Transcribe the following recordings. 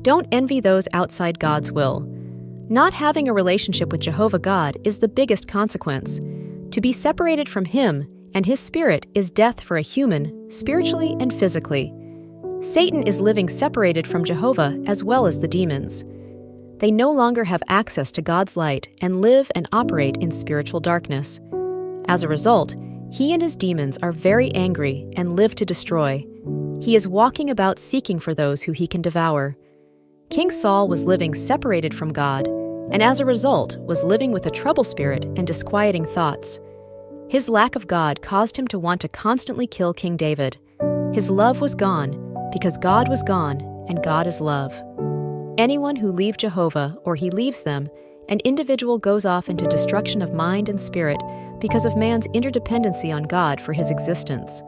Don't envy those outside God's will. Not having a relationship with Jehovah God is the biggest consequence. To be separated from Him and His Spirit is death for a human, spiritually and physically. Satan is living separated from Jehovah as well as the demons. They no longer have access to God's light and live and operate in spiritual darkness. As a result, he and his demons are very angry and live to destroy. He is walking about seeking for those who he can devour. King Saul was living separated from God, and as a result was living with a trouble spirit and disquieting thoughts. His lack of God caused him to want to constantly kill King David. His love was gone because God was gone, and God is love. Anyone who leaves Jehovah or he leaves them, an individual goes off into destruction of mind and spirit because of man's interdependency on God for his existence.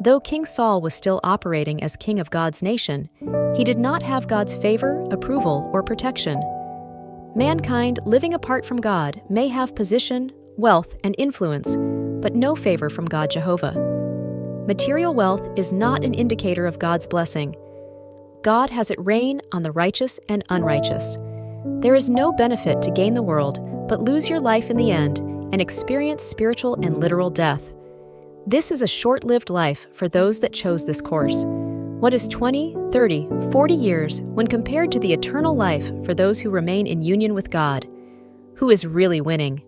Though King Saul was still operating as king of God's nation, he did not have God's favor, approval, or protection. Mankind living apart from God may have position, wealth, and influence, but no favor from God Jehovah. Material wealth is not an indicator of God's blessing. God has it rain on the righteous and unrighteous. There is no benefit to gain the world, but lose your life in the end and experience spiritual and literal death. This is a short-lived life for those that chose this course. What is 20, 30, 40 years when compared to the eternal life for those who remain in union with God? Who is really winning?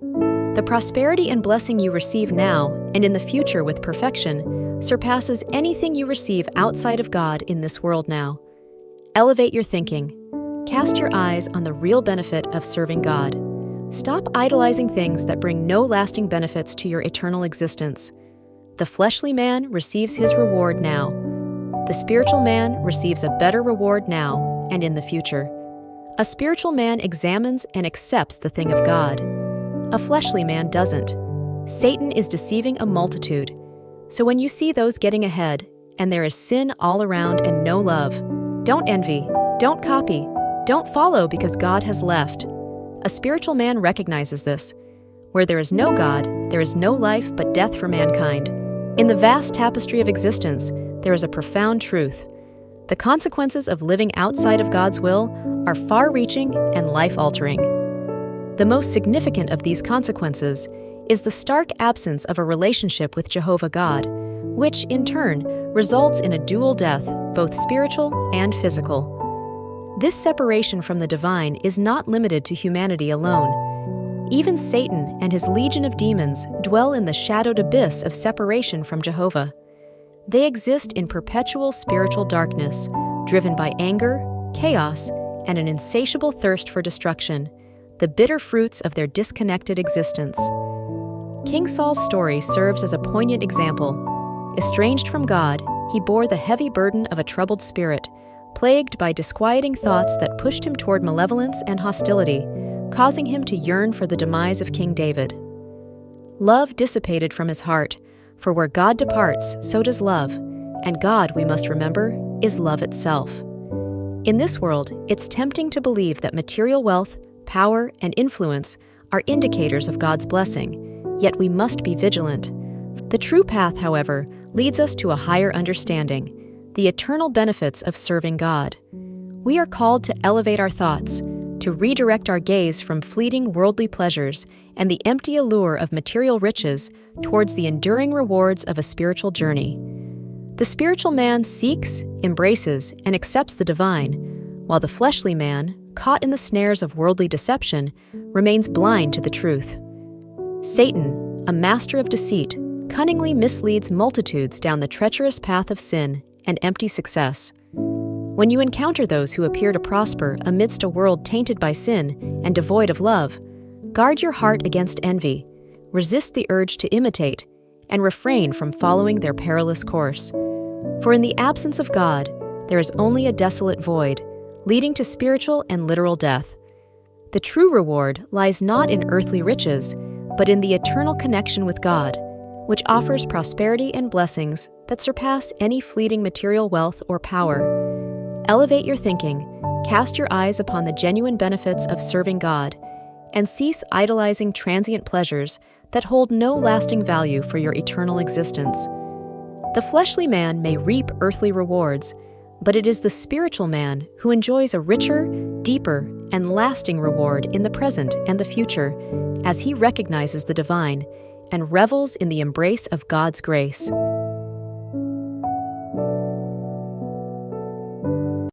The prosperity and blessing you receive now and in the future with perfection surpasses anything you receive outside of God in this world now. Elevate your thinking. Cast your eyes on the real benefit of serving God. Stop idolizing things that bring no lasting benefits to your eternal existence. The fleshly man receives his reward now. The spiritual man receives a better reward now and in the future. A spiritual man examines and accepts the thing of God. A fleshly man doesn't. Satan is deceiving a multitude. So when you see those getting ahead, and there is sin all around and no love, don't envy, don't copy, don't follow because God has left. A spiritual man recognizes this. Where there is no God, there is no life but death for mankind. In the vast tapestry of existence, there is a profound truth. The consequences of living outside of God's will are far-reaching and life-altering. The most significant of these consequences is the stark absence of a relationship with Jehovah God, which, in turn, results in a dual death, both spiritual and physical. This separation from the divine is not limited to humanity alone. Even Satan and his legion of demons dwell in the shadowed abyss of separation from Jehovah. They exist in perpetual spiritual darkness, driven by anger, chaos, and an insatiable thirst for destruction, the bitter fruits of their disconnected existence. King Saul's story serves as a poignant example. Estranged from God, he bore the heavy burden of a troubled spirit, plagued by disquieting thoughts that pushed him toward malevolence and hostility, causing him to yearn for the demise of King David. Love dissipated from his heart, for where God departs, so does love, and God, we must remember, is love itself. In this world, it's tempting to believe that material wealth, power, and influence are indicators of God's blessing, yet we must be vigilant. The true path, however, leads us to a higher understanding, the eternal benefits of serving God. We are called to elevate our thoughts, to redirect our gaze from fleeting worldly pleasures and the empty allure of material riches towards the enduring rewards of a spiritual journey. The spiritual man seeks, embraces, and accepts the divine, while the fleshly man, caught in the snares of worldly deception, remains blind to the truth. Satan, a master of deceit, cunningly misleads multitudes down the treacherous path of sin and empty success. When you encounter those who appear to prosper amidst a world tainted by sin and devoid of love, guard your heart against envy, resist the urge to imitate, and refrain from following their perilous course. For in the absence of God, there is only a desolate void, leading to spiritual and literal death. The true reward lies not in earthly riches, but in the eternal connection with God, which offers prosperity and blessings that surpass any fleeting material wealth or power. Elevate your thinking, cast your eyes upon the genuine benefits of serving God, and cease idolizing transient pleasures that hold no lasting value for your eternal existence. The fleshly man may reap earthly rewards, But it is the spiritual man who enjoys a richer, deeper, and lasting reward in the present and the future, as he recognizes the divine and revels in the embrace of God's grace.